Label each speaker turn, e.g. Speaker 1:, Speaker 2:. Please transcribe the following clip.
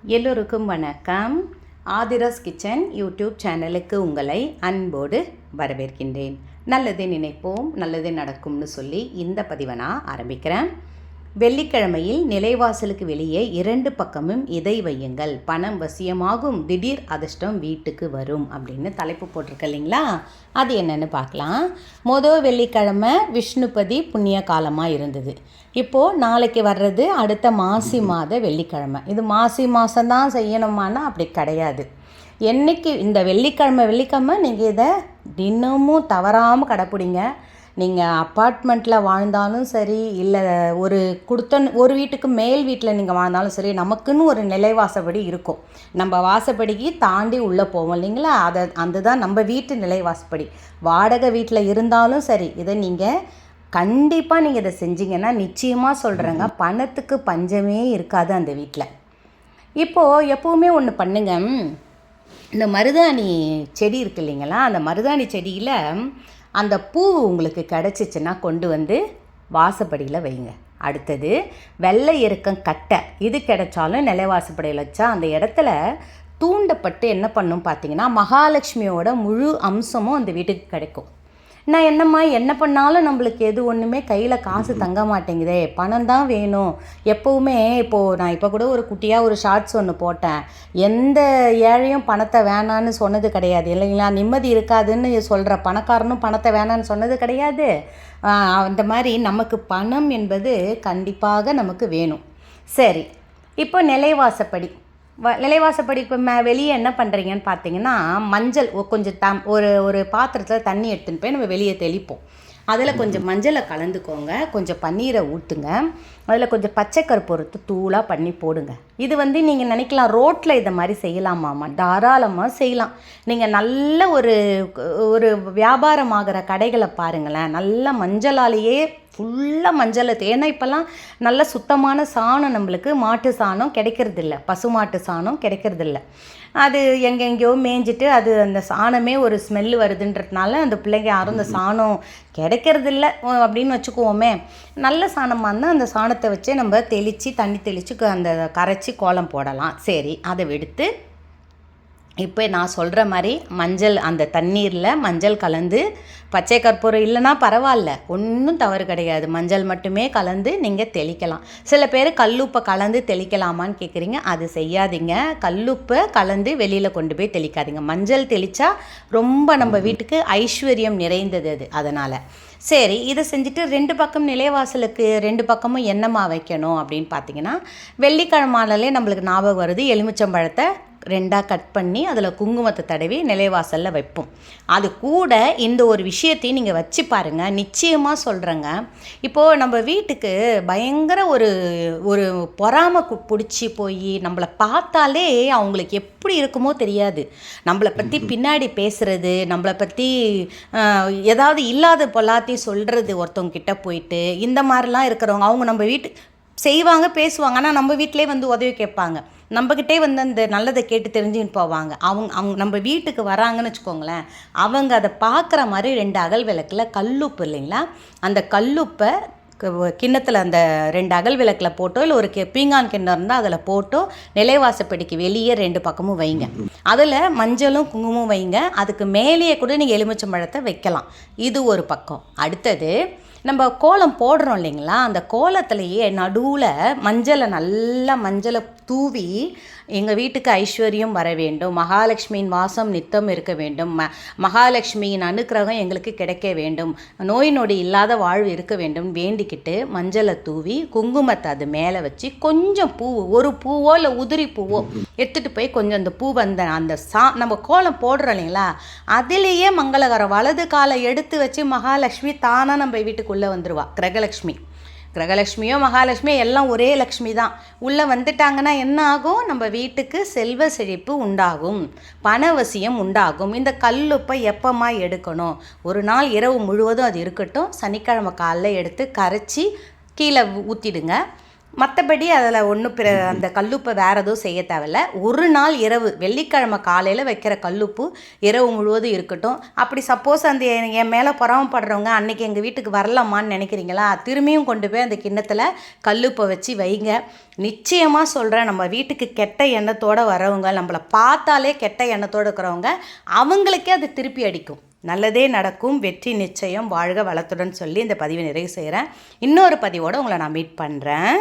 Speaker 1: எல்லோருக்கும் வணக்கம். Aadhira's kitchen YouTube சேனலுக்கு உங்களை அன்போடு வரவேற்கின்றேன். நல்லதே நினைப்போம், நல்லதே நடக்கும்னு சொல்லி இந்த பதிவை நான் ஆரம்பிக்கிறேன். வெள்ளிக்கிழமையில் நிலைவாசலுக்கு வெளியே 2 பக்கமும் இதை வையுங்கள், பணம் வசியமாகும், திடீர் அதிர்ஷ்டம் வீட்டுக்கு வரும் அப்படின்னு தலைப்பு போட்டிருக்கு இல்லைங்களா? அது என்னென்னு பார்க்கலாம். மொதல் வெள்ளிக்கிழமை விஷ்ணுபதி புண்ணிய காலமாக இருந்தது. இப்போது நாளைக்கு வர்றது அடுத்த மாசி மாத வெள்ளிக்கிழமை. இது மாசி மாதம்தான் செய்யணுமானா அப்படி கிடையாது. என்றைக்கு இந்த வெள்ளிக்கிழமை நீங்கள் இதை தினமும் தவறாமல் கடைப்பிடிங்க. நீங்கள் அப்பார்ட்மெண்ட்டில் வாழ்ந்தாலும் சரி, இல்லை ஒரு வீட்டுக்கு மேல் வீட்டில் நீங்கள் வாழ்ந்தாலும் சரி, நமக்குன்னு ஒரு நிலைவாசப்படி இருக்கும். நம்ம வாசப்படிக்கு தாண்டி உள்ளே போவோம் இல்லைங்களா? அதுதான் நம்ம வீட்டு நிலைவாசப்படி. வாடகை வீட்டில் இருந்தாலும் சரி, இதை நீங்கள் கண்டிப்பாக நீங்கள் இதை செஞ்சீங்கன்னா நிச்சயமாக சொல்கிறேங்க, பணத்துக்கு பஞ்சமே இருக்காது அந்த வீட்டில். இப்போது எப்போவுமே ஒன்று பண்ணுங்க. இந்த மருதாணி செடி இருக்குது இல்லைங்களா? அந்த மருதாணி செடியில் அந்த பூ உங்களுக்கு கிடச்சிச்சின்னா கொண்டு வந்து வாசப்படியில் வைங்க. அடுத்தது வெள்ளை எருக்கம் கட்டை, இது கிடைச்சாலும் நிலைவாசப்படியில் வச்சா அந்த இடத்துல தூண்டப்பட்டு என்ன பண்ணும் பார்த்தீங்கன்னா, மகாலட்சுமியோட முழு அம்சமும் அந்த வீட்டுக்கு கிடைக்கும். நான் என்ன பண்ணாலும் நம்மளுக்கு எது ஒன்றுமே கையில் காசு தங்க மாட்டேங்குதே, பணம் தான் வேணும் எப்போவுமே. நான் இப்போ கூட ஒரு குட்டியாக ஒரு ஷார்ட்ஸ் ஒன்று போட்டேன். எந்த ஏழையும் பணத்தை வேணான்னு சொன்னது கிடையாது இல்லைங்களா? நிம்மதி இருக்காதுன்னு சொல்கிற பணக்காரனும் பணத்தை வேணான்னு சொன்னது கிடையாது. அந்த மாதிரி நமக்கு பணம் என்பது கண்டிப்பாக நமக்கு வேணும். சரி, இப்போ நிலைவாசப்படி இப்போ வெளியே என்ன பண்ணுறீங்கன்னு பார்த்தீங்கன்னா, மஞ்சள் கொஞ்சம் ஒரு பாத்திரத்தில் தண்ணி எடுத்துன்னு போய் நம்ம வெளியே தெளிப்போம். அதில் கொஞ்சம் மஞ்சளை கலந்துக்கோங்க, கொஞ்சம் பன்னீரை ஊற்றுங்க, அதில் கொஞ்சம் பச்சை கற்பூரத்தை தூளாக பண்ணி போடுங்க. இது நீங்கள் நினைக்கலாம், ரோட்டில் இதை மாதிரி செய்யலாமாம்மா? தாராளமாக செய்யலாம். நீங்கள் நல்ல ஒரு வியாபாரமாகிற கடைகளை பாருங்களேன், நல்ல மஞ்சளாலேயே ஃபுல்லாக மஞ்சள். ஏன்னா இப்போல்லாம் நல்ல சுத்தமான சாணம் நம்மளுக்கு மாட்டு சாணம் கிடைக்கிறதில்ல, பசுமாட்டு சாணம் கிடைக்கிறதில்ல. அது எங்கெங்கேயோ மேய்ஞ்சிட்டு அது அந்த சாணமே ஒரு ஸ்மெல்லு வருதுன்றதுனால அந்த பிள்ளைங்க யாரும் அந்த சாணம் கிடைக்கிறதில்ல அப்படின்னு வச்சுக்குவோமே. நல்ல சாணமாக இருந்தால் அந்த சாணத்தை வச்சே நம்ம தண்ணி தெளித்து அந்த கரைச்சி கோலம் போடலாம். சரி, அதை எடுத்து இப்போ நான் சொல்கிற மாதிரி அந்த தண்ணீரில் மஞ்சள் கலந்து, பச்சை கற்பூரம் இல்லைன்னா பரவாயில்ல, ஒன்றும் தவறு கிடையாது, மஞ்சள் மட்டுமே கலந்து நீங்கள் தெளிக்கலாம். சில பேர் கல்லுப்பை கலந்து தெளிக்கலாமான்னு கேட்குறீங்க, அது செய்யாதீங்க. கல்லுப்பை கலந்து வெளியில் கொண்டு போய் தெளிக்காதீங்க. மஞ்சள் தெளித்தா ரொம்ப நம்ம வீட்டுக்கு ஐஸ்வர்யம் நிறைந்தது அது. அதனால் சரி, இதை செஞ்சுட்டு 2 பக்கம் நிலைவாசலுக்கு 2 பக்கமும் என்னம்மா வைக்கணும் அப்படின்னு பார்த்தீங்கன்னா, வெள்ளிக்கிழமாலே நம்மளுக்கு ஞாபகம் வருது, எலுமிச்சம்பழத்தை 2ஆக கட் பண்ணி அதில் குங்குமத்தை தடவி நிலைவாசலில் வைப்போம். அது கூட இந்த ஒரு விஷயத்தையும் நீங்கள் வச்சு பாருங்கள், நிச்சயமாக சொல்கிறேங்க. இப்போது நம்ம வீட்டுக்கு பயங்கர ஒரு பொறாமை பிடிச்சி போய் நம்மளை பார்த்தாலே அவங்களுக்கு எப்படி இருக்குமோ தெரியாது. நம்மளை பற்றி பின்னாடி பேசுகிறது, நம்மளை பற்றி ஏதாவது இல்லாத பொல்லாத்தையும் சொல்கிறது ஒருத்தவங்க கிட்ட போயிட்டு, இந்த மாதிரிலாம் இருக்கிறவங்க அவங்க நம்ம வீட்டு செய்வாங்க, பேசுவாங்க. ஆனால் நம்ம வீட்டிலே உதவி கேட்பாங்க, நம்மக்கிட்டே அந்த நல்லதை கேட்டு தெரிஞ்சுன்னு போவாங்க. அவங்க நம்ம வீட்டுக்கு வராங்கன்னு வச்சுக்கோங்களேன், அவங்க அதை பார்க்குற மாதிரி 2 அகல் விளக்கில் கல்லுப்பு இல்லைங்களா, அந்த கல்லுப்பை கிண்ணத்தில் அந்த 2 அகல் விளக்கில் போட்டோ, இல்லை ஒரு பீங்கான் கிண்ணம் இருந்தால் அதில் போட்டோ நிலைவாசப்படிக்கு வெளியே 2 பக்கமும் வைங்க. அதில் மஞ்சளும் குங்குமம் வைங்க. அதுக்கு மேலேயே கூட நீங்கள் எலுமிச்சம்பழத்தை வைக்கலாம். இது ஒரு பக்கம். அடுத்தது நம்ம கோலம் போடுறோம் இல்லைங்களா, அந்த கோலத்திலேயே நடுவில் மஞ்சளை தூவி, எங்கள் வீட்டுக்கு ஐஸ்வர்யம் வர வேண்டும், மகாலட்சுமியின் வாசம் நித்தம் இருக்க வேண்டும், மகாலட்சுமியின் அனுக்கிரகம் எங்களுக்கு கிடைக்க வேண்டும், நோய் நொடி இல்லாத வாழ்வு இருக்க வேண்டும் வேண்டிக்கிட்டு மஞ்சளை தூவி குங்குமத்தை அது மேலே வச்சு கொஞ்சம் ஒரு பூவோ இல்லை உதிரி பூவோ எடுத்துகிட்டு போய் கொஞ்சம் அந்த பூ நம்ம கோலம் போடுறோம் இல்லைங்களா, அதிலேயே மங்களகரம் வலது காலை எடுத்து வச்சு மகாலட்சுமி தானாக நம்ம வீட்டுக்குள்ளே வந்துடுவா. கிரகலட்சுமியோ மகாலட்சுமியோ எல்லாம் ஒரே லக்ஷ்மி தான். உள்ளே வந்துட்டாங்கன்னா என்ன ஆகும்? நம்ம வீட்டுக்கு செல்வ செழிப்பு உண்டாகும், பணவசியம் உண்டாகும். இந்த கல்லுப்பை எப்போமா எடுக்கணும்? ஒரு நாள் இரவு முழுவதும் அது இருக்கட்டும். சனிக்கிழமை காலைல எடுத்து கரைச்சி கீழே ஊற்றிடுங்க. மற்றபடி அதில் ஒன்றும் அந்த கல்லுப்பை வேறு எதுவும் செய்ய தேவையில்ல. ஒரு நாள் இரவு வெள்ளிக்கிழமை காலையில் வைக்கிற கல்லுப்பு இரவு முழுவதும் இருக்கட்டும். அப்படி சப்போஸ் அந்த என் மேலே பொறாமப்படுறவங்க அன்றைக்கி எங்கள் வீட்டுக்கு வரலாமான்னு நினைக்கிறீங்களா, திரும்பியும் கொண்டு போய் அந்த கிண்ணத்தில் கல்லுப்பை வச்சு வைங்க. நிச்சயமாக சொல்கிறேன், நம்ம வீட்டுக்கு கெட்ட எண்ணத்தோடு வரவங்க, நம்மளை பார்த்தாலே கெட்ட எண்ணத்தோடு இருக்கிறவங்க, அவங்களுக்கே அது திருப்பி அடிக்கும். நல்லதே நடக்கும், வெற்றி நிச்சயம், வாழ்க வளத்துடன் சொல்லி இந்த பதிவை நிறைவு செய்கிறேன். இன்னொரு பதிவோடு உங்களை நான் மீட் பண்ணுறேன்.